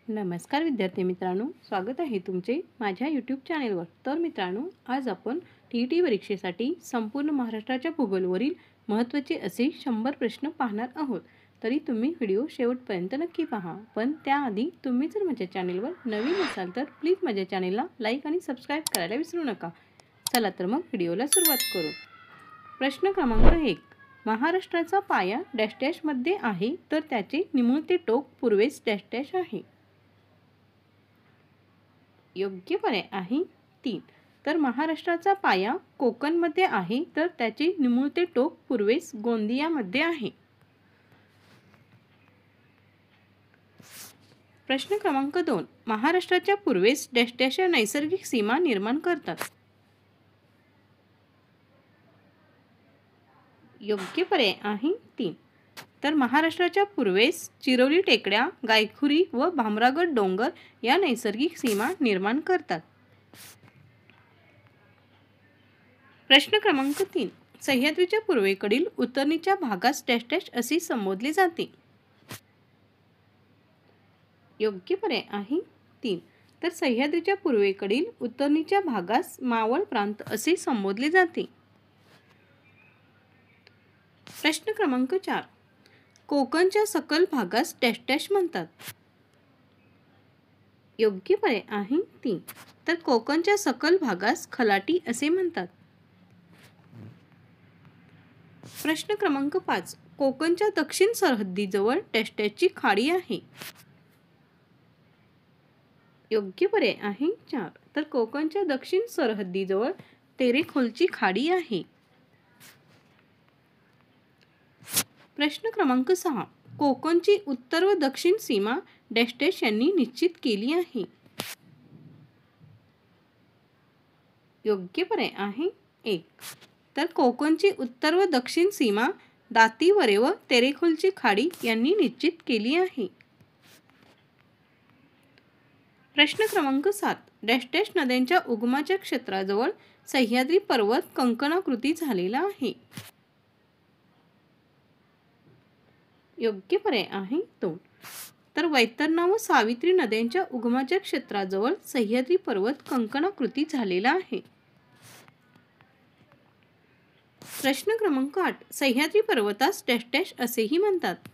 नमस्कार विद्यार्थी मित्रांनो, स्वागत आहे तुमचे माझ्या यूट्यूब चॅनेलवर। तर मित्रांनो, आज आपण टी परीक्षेसाठी संपूर्ण महाराष्ट्राच्या भूगोलवरील महत्त्वाचे असे 100 प्रश्न पाहणार आहोत। तरी तुम्ही व्हिडिओ शेवटपर्यंत नक्की पहा। पण त्याआधी तुम्ही जर माझ्या चॅनेलवर नवीन असाल तर प्लीज माझ्या चॅनेलला लाईक आणि सबस्क्राइब करायला विसरू नका। चला तर मग व्हिडिओला सुरुवात करू। प्रश्न क्रमांक 1, महाराष्ट्राचा पाया डॅश डॅश मध्ये आहे तर त्याचे निमुळते टोक पूर्वेस डॅश डॅश आहे। योग्य पर्याय आहे 3। तर महाराष्ट्राचा पाया कोकणमध्ये आहे तर त्याचे निमुळते टोक पूर्वेस गोंदियामध्ये आहे। प्रश्न क्रमांक 2, महाराष्ट्राच्या पूर्वेस डॅश डॅश नैसर्गिक सीमा निर्माण करतात। योग्य पर्याय आहे 3। तर महाराष्ट्राच्या पूर्वेस चिरोली टेकड्या, गायखुरी व भामरागड डोंगर या नैसर्गिक सीमा निर्माण करतात। प्रश्न क्रमांक 3, सह्याद्रीच्या पूर्वेकडील उतरणीच्या भागास डॅश डॅश असे संबोधले जाते। योग्य पर्याय आहे 3। तर सह्याद्रीच्या पूर्वेकडील उतरणीच्या भागास मावळ प्रांत असे संबोधले जाते। प्रश्न क्रमांक 4, कोकणच्या सखल भागास डॅश डॅश म्हणतात। योग्य पर्याय आहे 3। तर कोकणच्या सखल भागास खलाटी असे म्हणतात। प्रश्न क्रमांक 5, कोकणच्या दक्षिण सरहद्दीजवळ डॅश डॅशची खाडी आहे। योग्य पर्याय आहे 4। तर कोकणच्या दक्षिण सरहद्दीजवळ तेरेखोलची खाडी आहे। प्रश्न क्रमांक 6, कोकणची उत्तर व दक्षिण सीमा डॅश डॅश यांनी निश्चित केली आहे। योग्य पर्याय आहे 1। तर कोकणची उत्तर व दक्षिण सीमा दातीवरे व तेरेखोलची खाडी यांनी निश्चित केली आहे। प्रश्न क्रमांक 7, डॅश डॅश नद्यांच्या उगमाच्या क्षेत्राजवळ सह्याद्री पर्वत कंकणाकृती झालेला आहे। योग्य पर्याय आहे 2। तर वैतरणा व सावित्री नद्यांच्या उगमाच्या क्षेत्राजवळ सह्याद्री पर्वत कंकणाकृती झालेला आहे। प्रश्न क्रमांक 8, सह्याद्री पर्वतास डॅश डॅश असेही म्हणतात।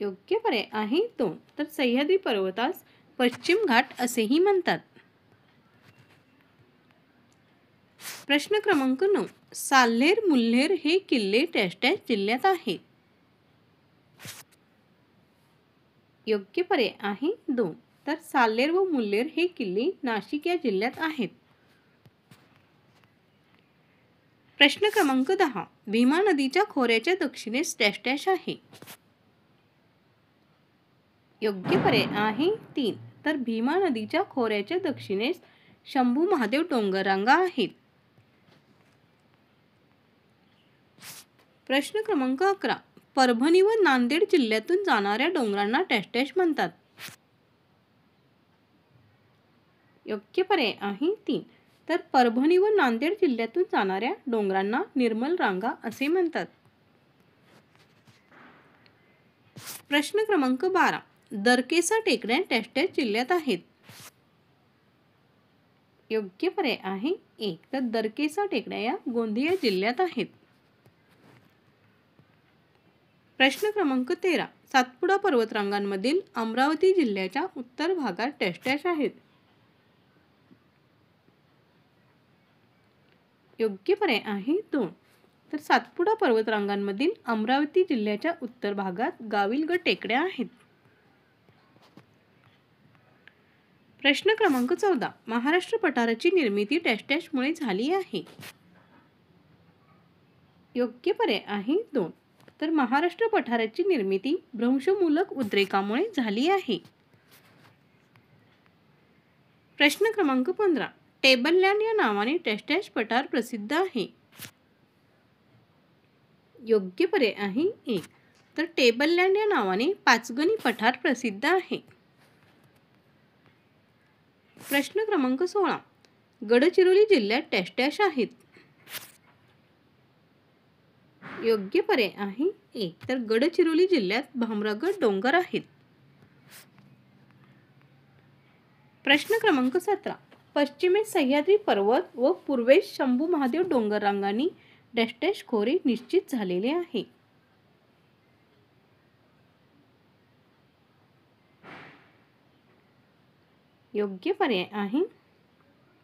योग्य पर्याय आहे 2। तर सह्याद्री पर्वतास पश्चिम घाट असेही म्हणतात। प्रश्न क्रमांक 9, साल्हेर मुल्हेर हे किल्ले डॅश डॅश जिल्ह्यात आहेत। योग्य पर्याय आहे 2। तर साल्हेर व मुल्हेर हे किल्ले नाशिक या जिल्ह्यात आहेत। प्रश्न क्रमांक 10, भीमा नदीच्या खोऱ्याच्या दक्षिणेस डॅश डॅश आहे। योग्य पर्याय आहे 3। तर भीमा नदीच्या खोऱ्याच्या दक्षिणेस शंभू महादेव डोंगररांगा आहेत। प्रश्न क्रमांक 11, परभणी व नांदेड जिल्ह्यातून जाणाऱ्या डोंगरांना डॅश डॅश म्हणतात। योग्य पर्याय आहे 3। तर परभणी व नांदेड जिल्ह्यातून जाणाऱ्या डोंगरांना निर्मल रांगा असे म्हणतात। प्रश्न क्रमांक 12, दरकेसा टेकड्या डॅश डॅश जिल्ह्यात आहेत। योग्य पर्याय आहे 1। तर दरकेसा टेकड्या या गोंदिया जिल्ह्यात आहेत। प्रश्न क्रमांक 13, सातपुडा पर्वतरांगांमधील अमरावती जिल्ह्याच्या उत्तर भागात डॅश डॅश आहेत। योग्य पर्याय आहे 2। तर सातपुडा पर्वतरांगांमधील अमरावती जिल्ह्याच्या उत्तर भागात गाविलगड टेकड्या आहेत। प्रश्न क्रमांक 14, महाराष्ट्र पठाराची निर्मिती डॅश डॅश मुळे झाली आहे। योग्य पर्याय आहे 2। तर महाराष्ट्र पठाराची निर्मिती भ्रंशमूलक उद्रेकामुळे झाली आहे। प्रश्न क्रमांक 15, टेबल लँड या नावाने डॅश डॅश पठार प्रसिद्ध आहे। योग्य पर्याय आहे 1। तर टेबल लँड या नावाने पाचगणी पठार प्रसिद्ध आहे। प्रश्न क्रमांक 16, गडचिरोली जिल्ह्यात डॅश डॅश आहेत। योग्य पर्याय आहे 1। तर गडचिरोली जिल्ह्यात भामरागड डोंगर आहेत। प्रश्न क्रमांक 17. पश्चिमेस सह्याद्री पर्वत व पूर्वेस शंभू महादेव डोंगर रांगांनी डॅश डॅश खोरे निश्चित झालेले आहे. योग्य पर्याय आहे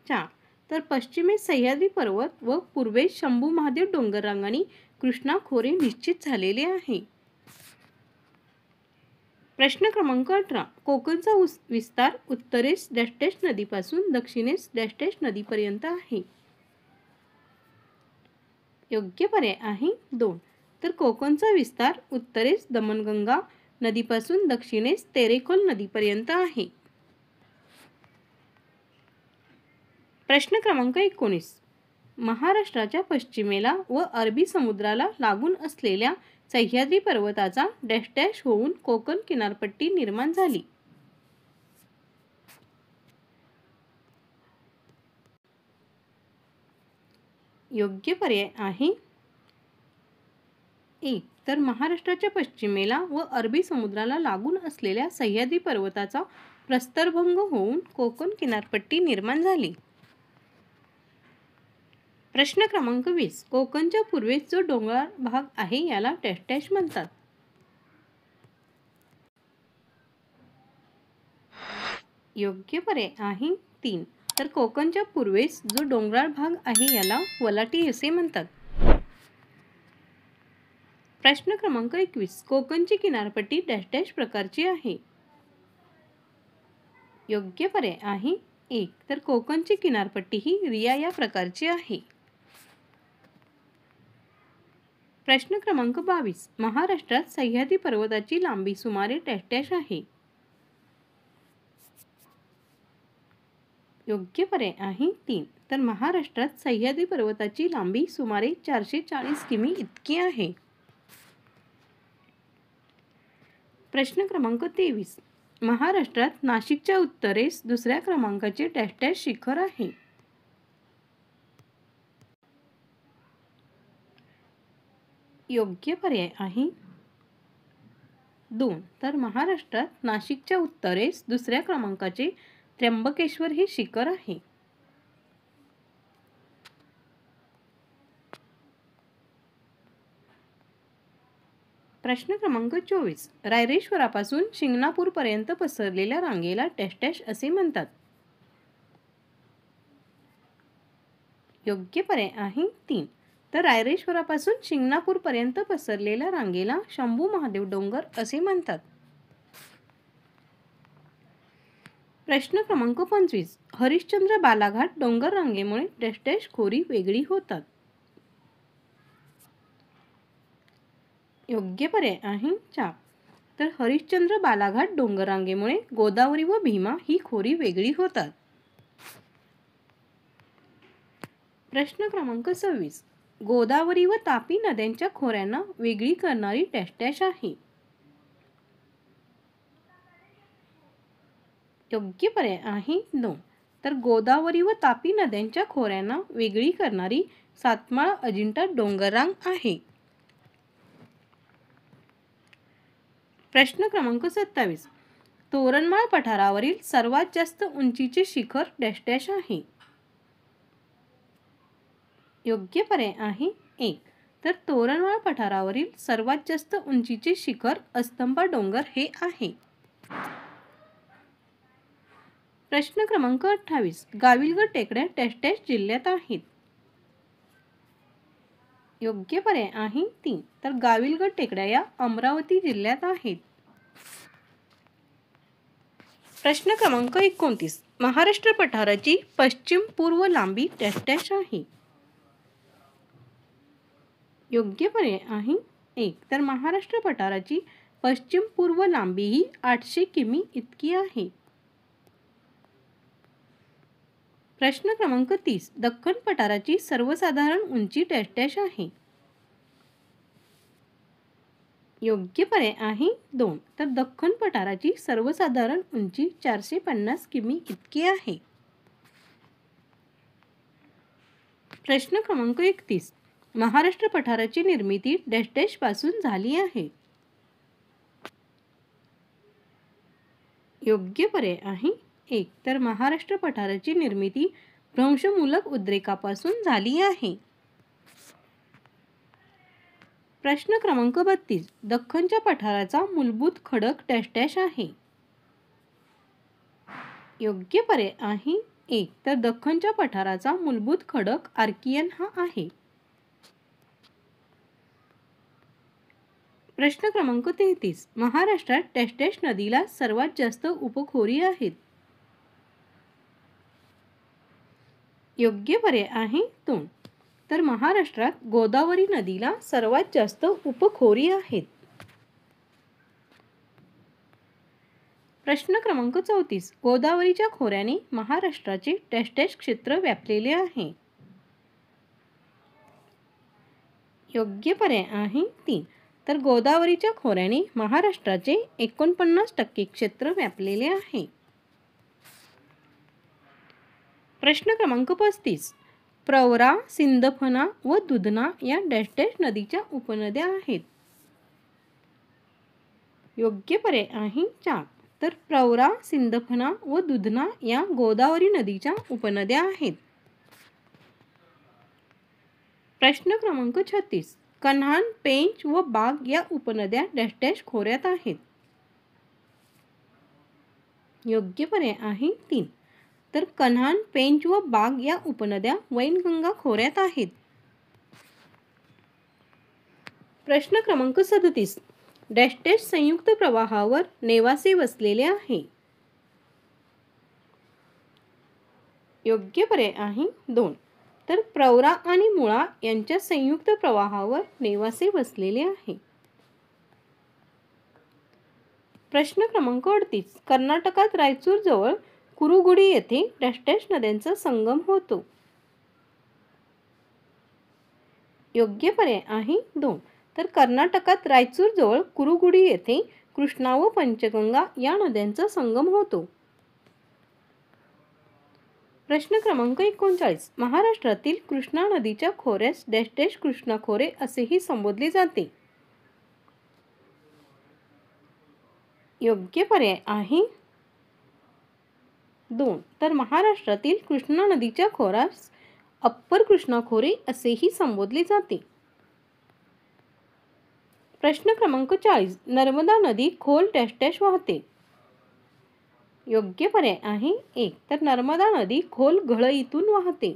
4. तर पश्चिमेस सह्याद्री पर्वत व पूर्वेस शंभू महादेव डोंगर रांगांनी कृष्णा खोरे निश्चित झालेले आहे. प्रश्न क्रमांक 18. कोकणचा विस्तार उत्तरेस डॅश डॅश नदीपासून दक्षिणेस डॅश डॅश नदीपर्यंत आहे. योग्य पर्याय आहे 2. तर कोकणचा विस्तार उत्तरेस दमणगंगा नदीपासून दक्षिणेस तेरेखोल नदीपर्यंत आहे. प्रश्न क्रमांक 19. महाराष्ट्राच्या पश्चिमेला व अरबी समुद्राला लागून असलेल्या सह्याद्री पर्वताचा डॅश डॅश होऊन कोकण किनारपट्टी निर्माण झाली. योग्य पर्याय आहे 1. तर महाराष्ट्राच्या पश्चिमेला व अरबी समुद्राला लागून असलेल्या सह्याद्री पर्वताचा प्रस्तरभंग होऊन कोकण किनारपट्टी निर्माण झाली. प्रश्न क्रमांक 20. कोकणच्या पूर्वेस जो डोंगराळ भाग आहे याला डॅश डॅश म्हणतात. योग्य पर्याय आहे 3. तर कोकणच्या पूर्वेस जो डोंगराळ भाग आहे याला वलाटी असे म्हणतात. प्रश्न क्रमांक 21. कोकणची किनारपट्टी डॅश डॅश प्रकारची आहे. योग्य पर्याय आहे 1. तर कोकणची किनारपट्टी ही रिया या प्रकारची आहे. प्रश्न क्रमांक 22. महाराष्ट्रात सह्याद्री पर्वताची लांबी सुमारे डॅश डॅश आहे. योग्य पर्याय आहे 3. तर महाराष्ट्रात सह्याद्री पर्वताची लांबी सुमारे 440 किमी इतकी आहे. प्रश्न क्रमांक 23. महाराष्ट्रात नाशिकच्या उत्तरेस दुसऱ्या क्रमांकाचे डॅश डॅश शिखर आहे. योग्य पर्याय आहे 2. तर महाराष्ट्रात नाशिकच्या उत्तरेस दुसऱ्या क्रमांकाचे त्र्यंबकेश्वर हे शिखर आहे. प्रश्न क्रमांक 24. रायरेश्वरापासून शिंगणापूर पर्यंत पसरलेल्या रांगेला डॅश डॅश असे म्हणतात. योग्य पर्याय आहे 3. तर रायरेश्वरापासून शिंगणापूर पर्यंत पसरलेल्या रांगेला शंभू महादेव डोंगर असे म्हणतात. प्रश्न क्रमांक 25. हरिश्चंद्र बालाघाट डोंगर रांगेमुळे डॅश डॅश खोरी वेगळी होतात. योग्य पर्याय आहे 4. तर हरिश्चंद्र बालाघाट डोंगर रांगेमुळे गोदावरी व भीमा ही खोरी वेगळी होतात. प्रश्न क्रमांक 26. गोदावरी व तापी नद्यांच्या खोऱ्यांना वेगळी करणारी डॅश डॅश आहे. योग्य पर्याय आहे 2. तर गोदावरी व तापी नद्यांच्या खोऱ्यांना वेगळी करणारी सातमाळ अजिंठा डोंगररांग आहे. प्रश्न क्रमांक 27. तोरणमाळ पठारावरील सर्वात जास्त उंचीचे शिखर डॅश डॅश आहे. योग्य पर्याय आहे 1. तर तोरणमाळ पठारावरील सर्वात जास्त उंचीचे शिखर अस्तंपा डोंगर हे आहे. प्रश्न क्रमांक 28. गाविलगड टेकड्या डॅश डॅश जिल्ह्यात आहेत. योग्य पर्याय आहे 3. तर गाविलगड टेकड्या या अमरावती जिल्ह्यात आहेत. प्रश्न क्रमांक 29. महाराष्ट्र पठाराची पश्चिम पूर्व लांबी डॅश डॅश आहे. योग्य पर्याय आहे 1. तर महाराष्ट्र पठाराची पश्चिम पूर्व लांबी ही 800 किमी इतकी आहे. प्रश्न क्रमांक 30. दख्खन पठाराची सर्वसाधारण उंची डॅश डॅश आहे. योग्य पर्याय आहे 2. तर दख्खन पठाराची सर्वसाधारण उंची 450 किमी इतकी आहे. प्रश्न क्रमांक 31. महाराष्ट्र पठाराची निर्मिती डॅश डॅश पासून झाली आहे. योग्य पर्याय आहे 1. तर महाराष्ट्र पठाराची निर्मिती भ्रंशमूलक उद्रेकापासून झाली आहे. प्रश्न क्रमांक 32. दख्खनच्या पठाराचा मूलभूत खडक डॅश डॅश आहे. योग्य पर्याय आहे 1. तर दख्खनच्या पठाराचा मूलभूत खडक आर्कियन हा आहे. प्रश्न क्रमांक 33. महाराष्ट्रात डॅश डॅश नदीला सर्वात जास्त उपखोरी आहेत. योग्य पर्याय आहे 2. तर महाराष्ट्रात गोदावरी नदीला सर्वात जास्त उपखोरी आहेत. प्रश्न क्रमांक 34. गोदावरीच्या खोऱ्याने महाराष्ट्राचे डॅश डॅश क्षेत्र व्यापलेले आहे. योग्य पर्याय आहे 3. तर गोदावरीच्या खोऱ्याने महाराष्ट्राचे 49% क्षेत्र व्यापलेले आहे. प्रश्न क्रमांक 35. प्रवरा, सिंदफणा व दुधना या डॅश डॅश नदीच्या उपनद्या आहेत. योग्य पर्याय आहे 4. तर प्रवरा, सिंदफणा व दुधना या गोदावरी नदीच्या उपनद्या आहेत. प्रश्न क्रमांक 36. कन्हान, पेंच व बाग या उपनद्या डॅश डॅश खोऱ्यात आहेत. योग्य पर्याय आहे 3. तर कन्हान, पेंच व बाग या उपनद्या वैनगंगा खोऱ्यात आहेत. प्रश्न क्रमांक 37. डॅश डॅश संयुक्त प्रवाहावर नेवासे वसलेले आहे. योग्य पर्याय आहे 2. तर प्रवरा आणि मुळा यांच्या संयुक्त प्रवाहावर नेवासे वसलेले आहे. प्रश्न क्रमांक 38. कर्नाटकात रायचूर जवळ कुरुगुडी येथे डॅश डॅश नद्यांचा संगम होतो. योग्य पर्याय आहे 2. तर कर्नाटकात रायचूर जवळ कुरुगुडी येथे कृष्णा व पंचगंगा या नद्यांचा संगम होतो. प्रश्न क्रमांक 39. महाराष्ट्रातील कृष्णा नदीच्या खोऱ्यास डॅश डॅश कृष्णा खोरे असेही संबोधले जाते. योग्य पर्याय आहे 2. तर महाराष्ट्रातील कृष्णा नदीच्या खोऱ्यास अप्पर कृष्णा खोरे असेही संबोधले जाते. प्रश्न क्रमांक 40. नर्मदा नदी खोल डॅश डॅश वाहते. योग्य पर्याय आहे 1. तर नर्मदा नदी खोल घळईतून वाहते.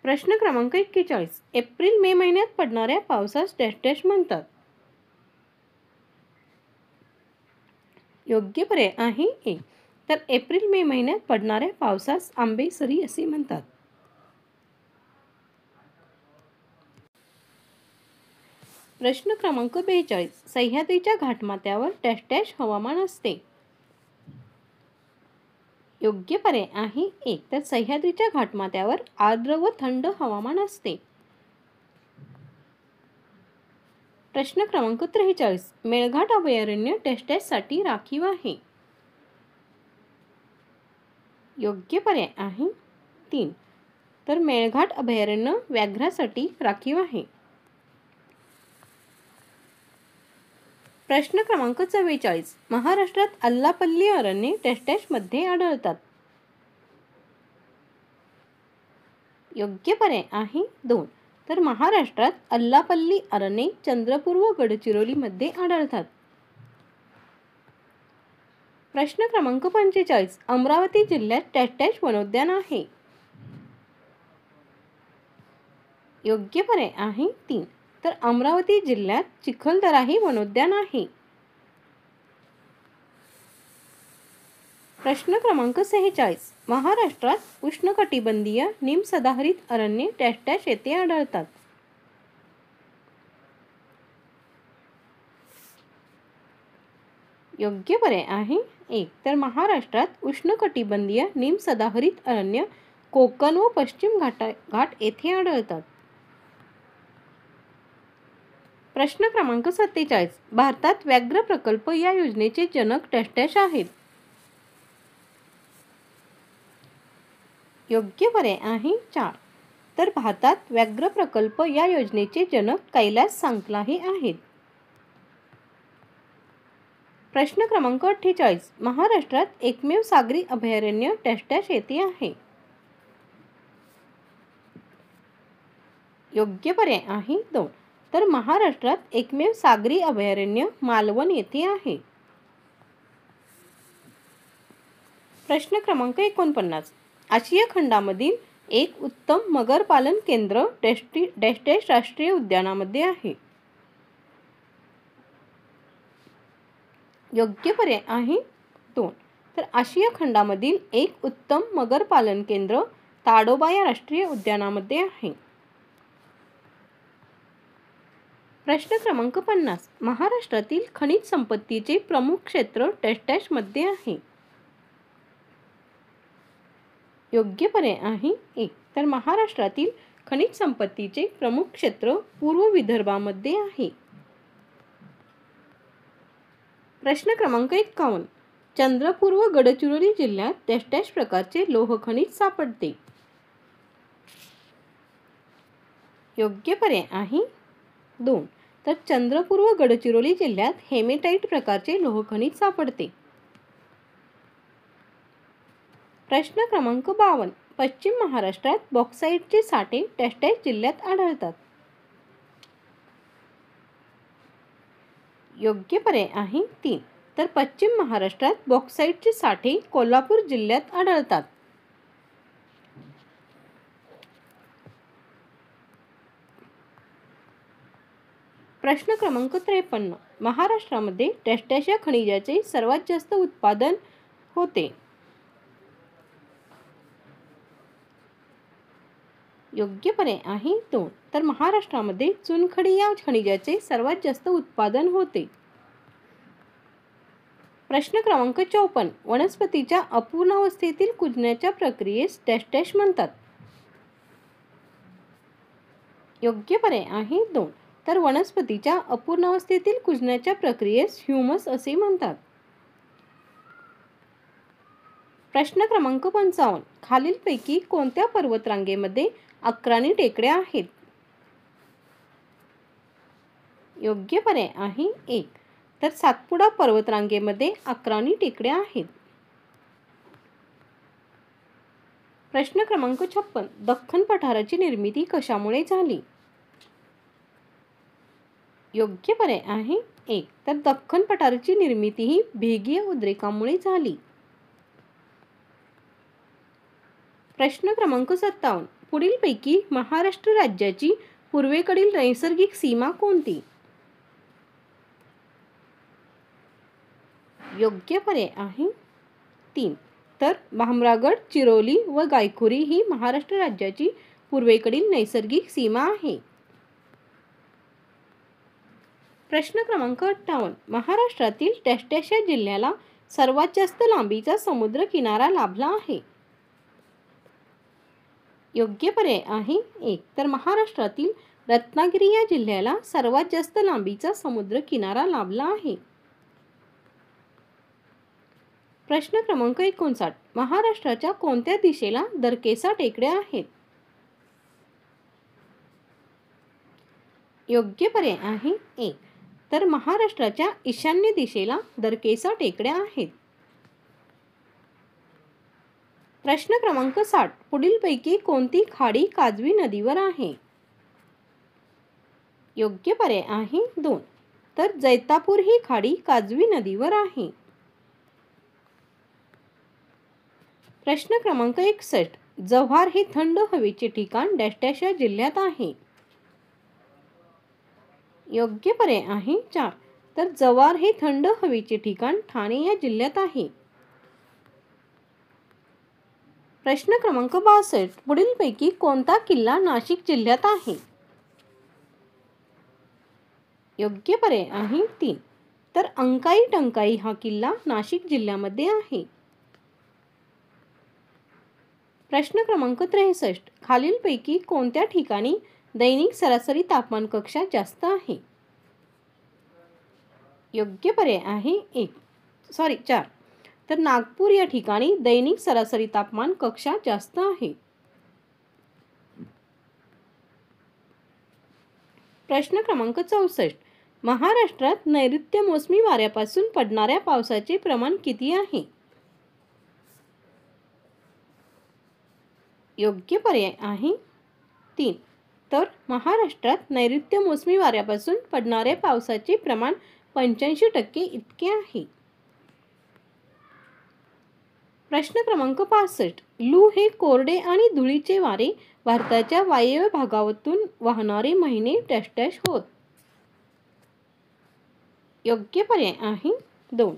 प्रश्न क्रमांक 41. एप्रिल मे महिन्यात पडणाऱ्या पावसास डॅश डॅश म्हणतात. योग्य पर्याय आहे 1. तर एप्रिल मे महिन्यात पडणाऱ्या पावसास आंबेसरी असे म्हणतात. प्रश्न क्रमांक 42. सह्याद्रीच्या घाटमाथ्यावर डॅश डॅश हवामान असते. योग्य पर्याय आहे 1. तर सह्याद्रीच्या घाटमाथ्यावर आर्द्र व थंड हवामान असते. प्रश्न क्रमांक 43. मेळघाट अभयारण्य डॅश डॅश साठी राखीव आहे. योग्य पर्याय आहे 3. तर मेळघाट अभयारण्य व्याघ्रासाठी राखीव आहे. प्रश्न क्रमांक 44. महाराष्ट्रात अल्लापल्ली अरण्ये डॅश डॅश मध्ये आढळतात. योग्य पर्याय आहे 2. तर महाराष्ट्रात अल्लापल्ली अरण्ये चंद्रपूर व गडचिरोली मध्ये आढळतात. प्रश्न क्रमांक 45. अमरावती जिल्ह्यात डॅश डॅश वनोद्यान आहे. योग्य पर्याय आहे 3. तर अमरावती जिल्ह्यात चिखलदरा हे वनोद्यान आहे. प्रश्न क्रमांक 46. महाराष्ट्रात उष्णकटिबंधीय निमसदाहरित अरण्ये डॅश डॅश येथे आढळतात. योग्य पर्याय आहे 1. तर महाराष्ट्रात उष्णकटिबंधीय निमसदाहरित अरण्य कोकण व पश्चिम घाट येथे आढळतात. प्रश्न क्रमांक 47. भारतात व्याघ्र प्रकल्प या योजनेचे जनक डॅश डॅश आहेत. योग्य पर्याय आहे 4. तर भारतात व्याघ्र प्रकल्प या योजनेचे जनक कैलास सांकला हे आहेत. प्रश्न क्रमांक 48. महाराष्ट्रात एकमेव सागरी अभयारण्य डॅश डॅश येथे आहे. योग्य पर्याय आहे 2. तर महाराष्ट्रात एकमेव सागरी अभयारण्य मालवण येथे आहे. प्रश्न क्रमांक 49. आशिया खंडामधील एक उत्तम मगर पालन केंद्र डॅश डॅश राष्ट्रीय उद्यानामध्ये आहे. योग्य पर्याय आहे 2. तर आशिया खंडामधील एक उत्तम मगर पालन केंद्र ताडोबा या राष्ट्रीय उद्यानामध्ये आहे. प्रश्न क्रमांक 50. महाराष्ट्रातील खनिज संपत्तीचे प्रमुख क्षेत्र डॅश डॅश मध्ये आहे. योग्य पर्याय आहे 1. तर महाराष्ट्रातील खनिज संपत्तीचे प्रमुख क्षेत्र पूर्व विदर्भामध्ये आहे. प्रश्न क्रमांक 51. चंद्रपूर व गडचिरोली जिल्ह्यात डॅश डॅश प्रकारचे लोह खनिज सापडते. योग्य पर्याय आहे 2. तर चंद्रपूर व गडचिरोली जिल्ह्यात हेमेटाइट प्रकारचे लोह खनिज सापडते. प्रश्न क्रमांक 52. पश्चिम महाराष्ट्रात बॉक्साईटचे साठे डॅश डॅश जिल्ह्यात आढळतात. योग्य पर्याय आहे 3. तर पश्चिम महाराष्ट्रात बॉक्साईटचे साठे कोल्हापूर जिल्ह्यात आढळतात. प्रश्न क्रमांक 53. महाराष्ट्रामध्ये डॅश डॅश या खनिजाचे सर्वात जास्त उत्पादन होते. योग्य पर्याय आहे 2. तर महाराष्ट्रामध्ये चुनखडी या खनिजाचे सर्वात जास्त उत्पादन होते. प्रश्न क्रमांक 54. वनस्पतीच्या अपूर्णावस्थेतील कुजण्याच्या प्रक्रियेस डॅश डॅश म्हणतात. योग्य पर्याय आहे 2. तर वनस्पतीच्या अपूर्णावस्थेतील कुजण्याच्या प्रक्रियेस ह्यूमस असे म्हणतात. प्रश्न क्रमांक 55. खालीलपैकी कोणत्या पर्वतरांगेमध्ये 11 टेकड्या आहेत. योग्य पर्याय आहे 1. तर सातपुडा पर्वतरांगेमध्ये 11 टेकड्या आहेत. प्रश्न क्रमांक 56. दख्खन पठाराची निर्मिती कशामुळे झाली. योग्य पर्याय आहे 1. तर दख्खन पठाराची निर्मिती ही भेगीय उद्रेकामुळे झाली. प्रश्न क्रमांक 57. पुढीलपैकी महाराष्ट्र राज्याची पूर्वेकडील नैसर्गिक सीमा कोणती. योग्य पर्याय आहे 3. तर भामरागड, चिरोली व गायखुरी ही महाराष्ट्र राज्याची पूर्वेकडील नैसर्गिक सीमा आहे. प्रश्न क्रमांक 58. महाराष्ट्रातील डॅश डॅश या जिल्ह्याला सर्वात जास्त लांबीचा समुद्र किनारा लाभला आहे. योग्य पर्याय आहे 1. तर महाराष्ट्रातील रत्नागिरी या जिल्ह्याला सर्वात जास्त लांबीचा समुद्र किनारा लाभला आहे. प्रश्न क्रमांक 59. महाराष्ट्राच्या कोणत्या दिशेला दरकेसा टेकड्या आहेत. योग्य पर्याय आहे 1. तर महाराष्ट्राच्या ईशान्य दिशेला दरकेसा टेकड्या आहेत. प्रश्न क्रमांक 60. पुढीलपैकी कोणती खाडी काजवी नदीवर आहे. योग्य पर्याय आहे 2. तर जैतापूर ही खाडी काजवी नदीवर आहे. प्रश्न क्रमांक 61. जव्हार हे थंड हवेचे ठिकाण डॅश डॅश या जिल्ह्यात आहे. योग्य पर्याय आहे 4. तर जव्हार हे थंड हवेचे ठिकाण ठाणे या जिल्ह्यात आहे. प्रश्न क्रमांक 62. पुढीलपैकी कोणता किल्ला नाशिक जिल्ह्यात आहे. योग्य पर्याय आहे 3. तर अंकाई टंकाई हा किल्ला नाशिक जिल्ह्यामध्ये आहे. प्रश्न क्रमांक 63. खालीलपैकी कोणत्या ठिकाणी दैनिक सरासरी तापमान कक्षा जास्त आहे. योग्य पर्याय आहे 4. तर नागपूर या ठिकाणी दैनिक सरासरी तापमान कक्षा जास्त आहे. प्रश्न क्रमांक 64. महाराष्ट्रात नैऋत्य मोसमी वाऱ्यापासून पडणाऱ्या पावसाचे प्रमाण किती आहे? योग्य पर्याय आहे 3. तर महाराष्ट्रात नैऋत्य मोसमी वाऱ्यापासून पडणाऱ्या पावसाचे प्रमाण 85% इतके आहे. प्रश्न क्रमांक 65. लू हे कोरडे आणि धुळीचे वारे भारताच्या वायव्य भागातून वाहणारे महिने डॅश डॅश होत. योग्य पर्याय आहे 2.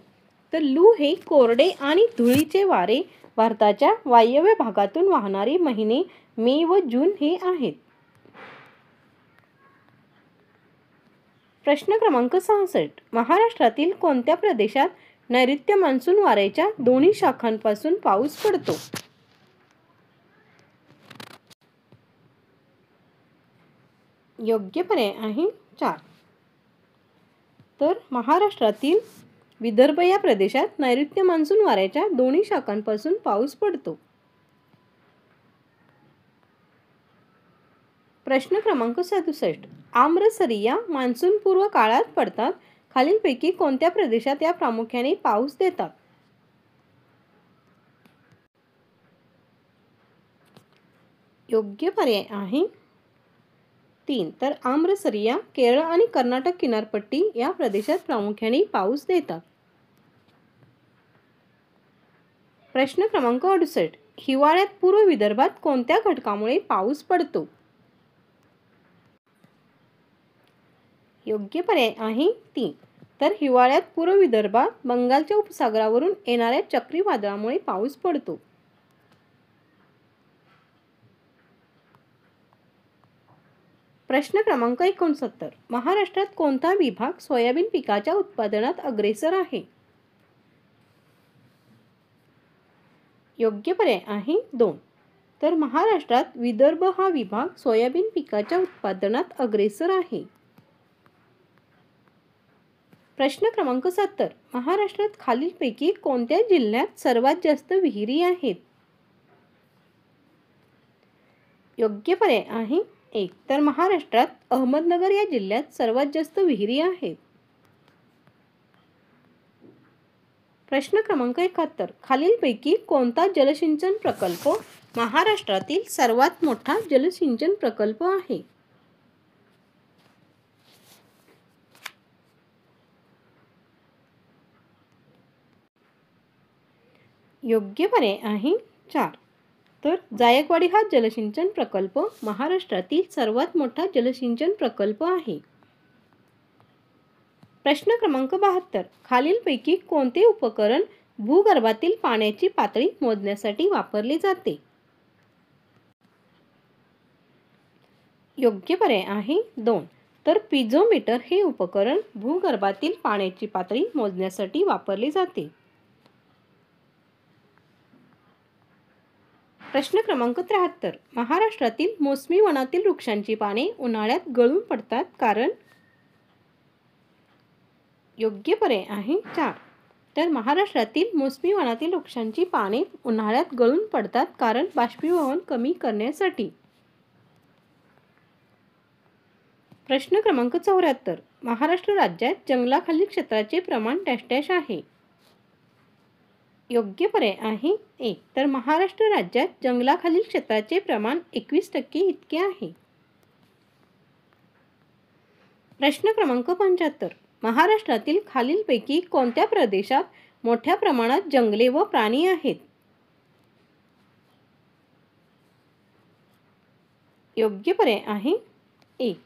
तर लू हे कोरडे आणि धुळीचे वारे भारताच्या वायव्य भागातून वाहणारे महिने मे व जून हे आहेत. प्रश्न क्रमांक 66. महाराष्ट्रातील कोणत्या प्रदेशात नैऋत्य मान्सून वाऱ्याच्या दोन्ही शाखांपासून पाऊस पडतो? योग्य पर्याय आहे 4. तर महाराष्ट्रातील विदर्भ या प्रदेशात नैऋत्य मान्सून वाऱ्याच्या दोन्ही शाखांपासून पाऊस पडतो. प्रश्न क्रमांक 67. आम्रसरिया मान्सून पूर्व काळात पडतात. खालीलपैकी कोणत्या प्रदेशात या प्रामुख्याने पाऊस देतात? योग्य पर्याय आहे 3. तर आम्रसरिया केरळ आणि कर्नाटक किनारपट्टी या प्रदेशात प्रामुख्याने पाऊस देतात. प्रश्न क्रमांक 68. हिवाळ्यात पूर्व विदर्भात कोणत्या घटकामुळे पाऊस पडतो? योग्य पर्याय आहे 3. तर हिवाळ्यात पूर्व विदर्भात बंगालच्या उपसागरावरून येणाऱ्या चक्रीवादळामुळे पाऊस पडतो. प्रश्न क्रमांक 69. महाराष्ट्रात कोणता विभाग सोयाबीन पिकाच्या उत्पादनात अग्रेसर आहे? योग्य पर्याय आहे 2. तर महाराष्ट्रात विदर्भ हा विभाग सोयाबीन पिकाच्या उत्पादनात अग्रेसर आहे. प्रश्न क्रमांक 70. महाराष्ट्रात खालीलपैकी कोणत्या जिल्ह्यात सर्वात जास्त विहिरी आहेत? योग्य पर्याय आहे 1. तर महाराष्ट्रात अहमदनगर या जिल्ह्यात सर्वात जास्त विहिरी आहेत. प्रश्न क्रमांक 71. खालीलपैकी कोणता जलसिंचन प्रकल्प महाराष्ट्रातील सर्वात मोठा जलसिंचन प्रकल्प आहे? योग्य पर्याय आहे 4. तर जायकवाडी हा जलसिंचन प्रकल्प महाराष्ट्रातील सर्वात मोठा जलसिंचन प्रकल्प आहे. प्रश्न क्रमांक 72. खालीलपैकी कोणते उपकरण भूगर्भातील पाण्याची पातळी मोजण्यासाठी वापरले जाते? योग्य पर्याय आहे 2. तर पिझोमीटर हे उपकरण भूगर्भातील पाण्याची पातळी मोजण्यासाठी वापरले जाते. प्रश्न क्रमांक 73. महाराष्ट्रातील मोसमी वनातील वृक्षांची पाने उन्हाळ्यात गळून पडतात कारण? योग्य पर्याय आहे 4. तर महाराष्ट्रातील मोसमी वनातील वृक्षांची पाने उन्हाळ्यात गळून पडतात कारण बाष्पीभवन कमी करण्यासाठी. प्रश्न क्रमांक 74. महाराष्ट्र राज्यात जंगलाखालील क्षेत्राचे प्रमाण डॅश डॅश आहे? योग्य पर्याय आहे 1. तर महाराष्ट्र राज्यात जंगलाखालील क्षेत्राचे प्रमाण 21% इतके आहे. प्रश्न क्रमांक 75. महाराष्ट्रातील खालीलपैकी कोणत्या प्रदेशात मोठ्या प्रमाणात जंगले व प्राणी आहेत? योग्य पर्याय आहे 1.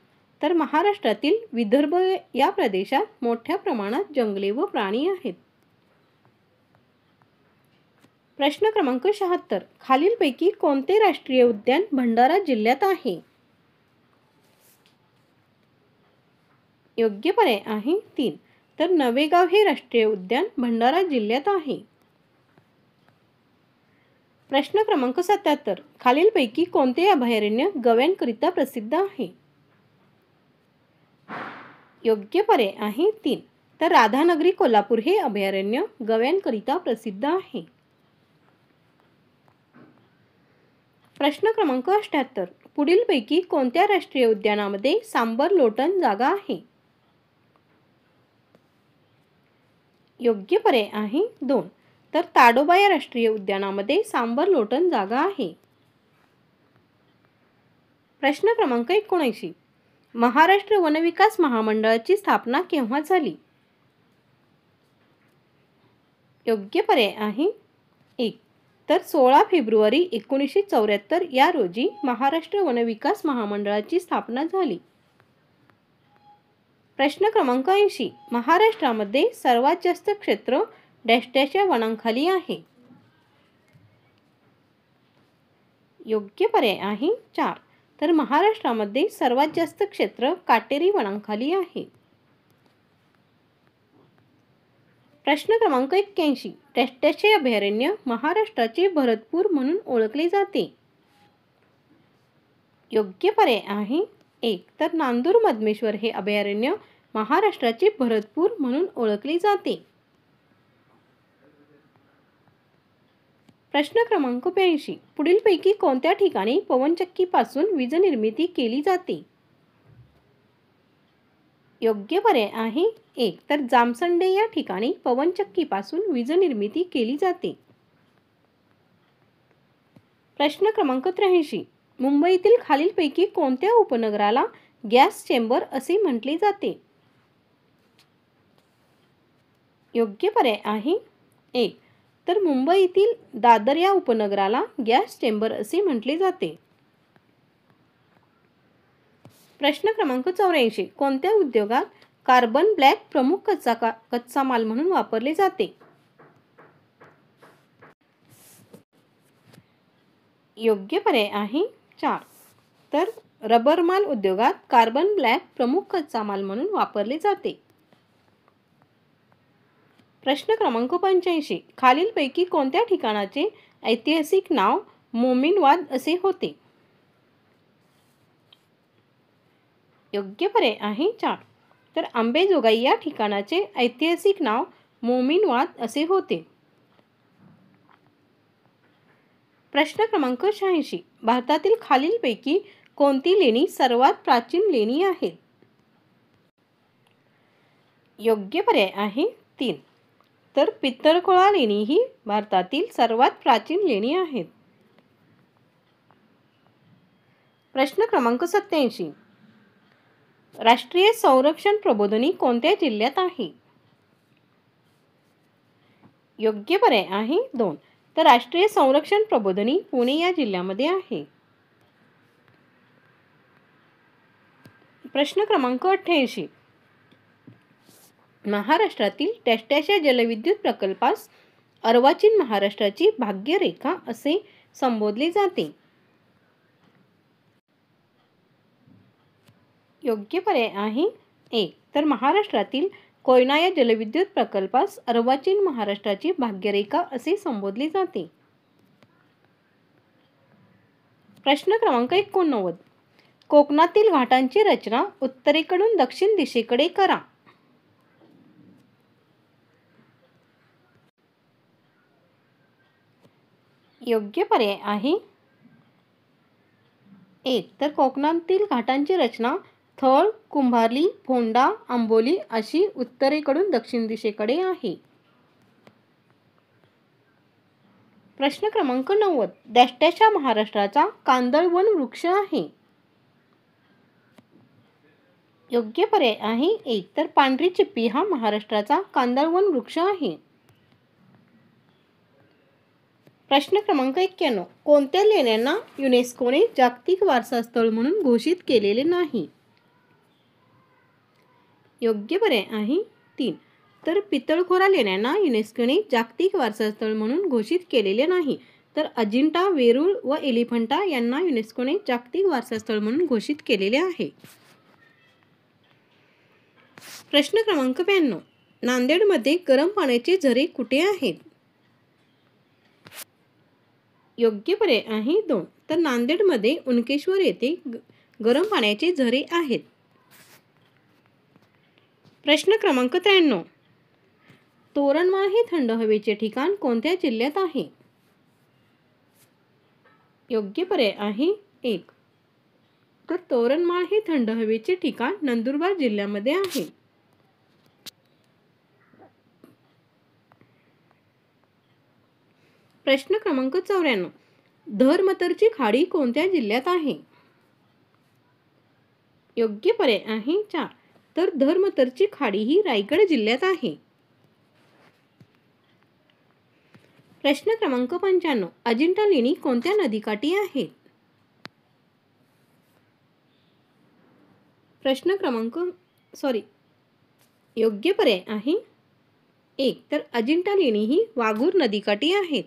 तर महाराष्ट्रातील विदर्भ या प्रदेशात मोठ्या प्रमाणात जंगले व प्राणी आहेत. प्रश्न क्रमांक 76. खालीलपैकी कोणते राष्ट्रीय उद्यान भंडारा जिल्ह्यात आहे? योग्य पर्याय आहे 3. तर नवेगाव हे राष्ट्रीय उद्यान भंडारा जिल्ह्यात आहे. प्रश्न क्रमांक 77. खालीलपैकी कोणते अभयारण्य गव्यांकरिता प्रसिद्ध आहे? योग्य पर्याय आहे 3. तर राधानगरी कोल्हापूर हे अभयारण्य गव्यांकरिता प्रसिद्ध आहे. प्रश्न क्रमांक 78. पुढीलपैकी कोणत्या राष्ट्रीय उद्यानामध्ये सांबर लोटन जागा आहे? योग्य पर्याय आहे 2. तर ताडोबा या राष्ट्रीय उद्यानामध्ये सांबर लोटन जागा आहे. प्रश्न क्रमांक 79. महाराष्ट्र वन विकास महामंडळाची स्थापना केव्हा झाली? योग्य पर्याय आहे 1. तर 16 फेब्रुवारी 1974 या रोजी महाराष्ट्र वन विकास महामंडळाची स्थापना झाली. प्रश्न क्रमांक 80. महाराष्ट्रामध्ये सर्वात जास्त क्षेत्र डॅश डॅशच्या वनांखाली आहे. योग्य पर्याय आहे 4. तर महाराष्ट्रामध्ये सर्वात जास्त क्षेत्र काटेरी वनांखाली आहे. प्रश्न क्रमांक 81. डॅश डॅशचे अभयारण्य महाराष्ट्राचे भरतपूर म्हणून ओळखले जाते. योग्य पर्याय आहे 1. तर नांदूर मधमेश्वर हे अभयारण्य महाराष्ट्राचे भरतपूर म्हणून ओळखले जाते. प्रश्न क्रमांक 82. पुढीलपैकी कोणत्या ठिकाणी पवनचक्कीपासून वीज निर्मिती केली जाते? योग्य पर्याय आहे 1. तर जामसंडे या ठिकाणी पवनचक्कीपासून वीज निर्मिती केली जाते. प्रश्न क्रमांक 83. मुंबईतील खालीलपैकी कोणत्या उपनगराला गॅस चेंबर असे म्हटले जाते? योग्य पर्याय आहे 1. तर मुंबईतील दादर या उपनगराला गॅस चेंबर असे म्हटले जाते. प्रश्न क्रमांक 84. कोणत्या उद्योगात कार्बन ब्लॅक प्रमुख कच्चा माल म्हणून वापरले जाते? योग्य पर्याय आहे 4. तर रबर माल उद्योगात कार्बन ब्लॅक प्रमुख कच्चा माल म्हणून वापरले जाते. प्रश्न क्रमांक 85. खालीलपैकी कोणत्या ठिकाणाचे ऐतिहासिक नाव मोमीनवाद असे होते? योग्य पर्याय आहे 4. तर अंबेजोगाई या ठिकाणाचे ऐतिहासिक नाव मोमीनवाद असे होते. प्रश्न क्रमांक 86. भारतातील खालीलपैकी कोणती लेणी सर्वात प्राचीन लेणी आहेत? योग्य पर्याय आहे 3. तर पित्तळखोळा लेणी ही भारतातील सर्वात प्राचीन लेणी आहेत. प्रश्न क्रमांक 87. राष्ट्रीय संरक्षण प्रबोधिनी कोणत्या जिल्ह्यात आहे? योग्य पर्याय आहे 2. तर राष्ट्रीय संरक्षण प्रबोधिनी पुणे या जिल्ह्यामध्ये आहे. प्रश्न क्रमांक 88. महाराष्ट्रातील डॅश डॅश या जलविद्युत प्रकल्पास अर्वाचीन महाराष्ट्राची भाग्यरेखा असे संबोधले जाते. योग्य पर्याय आहे 1. तर महाराष्ट्रातील कोयना या जलविद्युत प्रकल्पास अर्वाचीन महाराष्ट्राची भाग्यरेखा असे संबोधले जाते. प्रश्न क्रमांक 89. कोकणातील घाटांची रचना उत्तरेकडून दक्षिण दिशेकडे करा. योग्य पर्याय आहे 1. तर कोकणातील घाटांची रचना थळ, कुंभार्ली, फोंडा, आंबोली अशी उत्तरेकडून दक्षिण दिशेकडे आहे. प्रश्न क्रमांक 90. डॅश डॅश हा महाराष्ट्राचा कांदळवन वृक्ष आहे. योग्य पर्याय आहे 1. तर पांढरी चिप्पी हा महाराष्ट्राचा कांदळवन वृक्ष आहे. प्रश्न क्रमांक 91. कोणत्या लेण्यांना युनेस्कोने जागतिक वारसा स्थळ म्हणून घोषित केलेले नाही? योग्य पर्याय आहे 3. तर पितळखोरा लेण्यांना युनेस्कोने जागतिक वारसा स्थळ म्हणून घोषित केलेले नाही. तर अजिंठा, वेरूळ व एलिफंटा यांना युनेस्कोने जागतिक वारसा स्थळ म्हणून घोषित केलेले आहे. प्रश्न क्रमांक 92. नांदेडमध्ये गरम पाण्याचे झरे कुठे आहेत? योग्य पर्याय आहे 2. तर नांदेडमध्ये उनकेश्वर येथे गरम पाण्याचे झरे आहेत. प्रश्न क्रमांक 93. तोरणमाळ हे थंड हवेचे ठिकाण कोणत्या जिल्ह्यात आहे? योग्य पर्याय आहे 1. तर तोरणमाळ हे थंड हवेचे ठिकाण नंदुरबार जिल्ह्यामध्ये आहे. प्रश्न क्रमांक 94. धरमतरची खाडी कोणत्या जिल्ह्यात आहे? योग्य पर्याय आहे 4. तर धरमतरची खाडी ही रायगड जिल्ह्यात आहे. प्रश्न क्रमांक 95. अजिंठा लेणी कोणत्या नदीकाठी आहेत? योग्य पर्याय आहे 1. तर अजिंठा लेणी ही वाघूर नदीकाठी आहेत.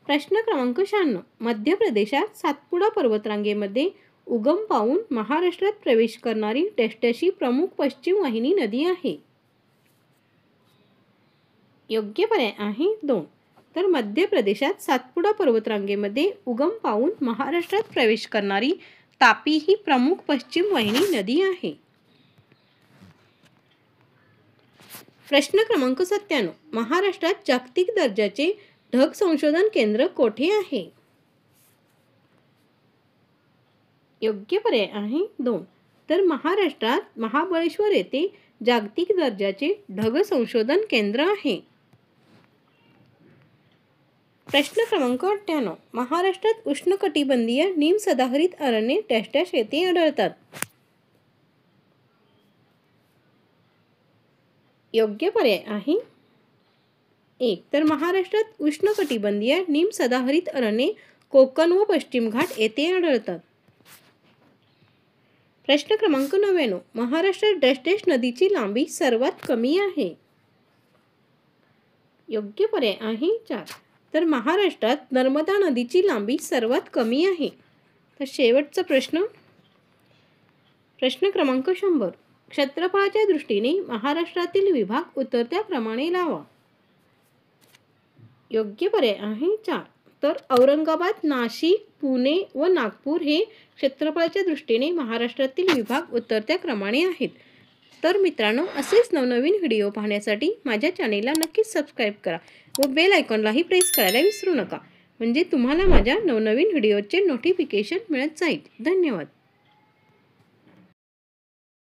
प्रश्न क्रमांक 96. मध्य प्रदेशात सातपुडा पर्वतरांगेमध्ये उगम पावून महाराष्ट्रात प्रवेश करणारी डॅशची प्रमुख पश्चिम वाहिनी नदी आहे? योग्य पर्याय आहे 2. तर मध्य प्रदेशात सातपुडा पर्वतरांगेमध्ये उगम पावून महाराष्ट्रात प्रवेश करणारी तापी ही प्रमुख पश्चिम वाहिनी नदी आहे. प्रश्न क्रमांक 97. महाराष्ट्रात जागतिक दर्जाचे ढग संशोधन केंद्र कोठे आहे? योग्य पर्याय आहे 2. तर महाराष्ट्रात महाबळेश्वर येथे जागतिक दर्जाचे ढग संशोधन केंद्र आहे. प्रश्न क्रमांक 98. महाराष्ट्रात उष्णकटिबंधीय निम सदाहरित अरण्ये डॅश येथे आढळतात? योग्य पर्याय आहे 1. तर महाराष्ट्रात उष्णकटिबंधीय निम सदाहरित अरण्ये कोकण व पश्चिम घाट येथे आढळतात. प्रश्न क्रमांक 99. महाराष्ट्रात डॅश नदीची लांबी सर्वात कमी आहे? योग्य पर्याय आहे 4. तर महाराष्ट्रात नर्मदा नदीची लांबी सर्वात कमी आहे. तर शेवटचा प्रश्न क्रमांक 100. क्षेत्रफळाच्या दृष्टीने महाराष्ट्रातील विभाग उतरत्या क्रमाने लावा. योग्य पर्याय आहे 4. तर औरंगाबाद, नाशिक, पुणे व नागपूर हे क्षेत्रफळाच्या दृष्टीने महाराष्ट्रातील विभाग उतरत्या क्रमाने आहेत. तर मित्रांनो, असेच नवनवीन व्हिडिओ पाहण्यासाठी माझ्या चॅनेलला नक्कीच सबस्क्राईब करा व बेल आयकॉनलाही प्रेस करायला विसरू नका, म्हणजे तुम्हाला माझ्या नवनवीन व्हिडिओचे नोटिफिकेशन मिळत जाईल. धन्यवाद.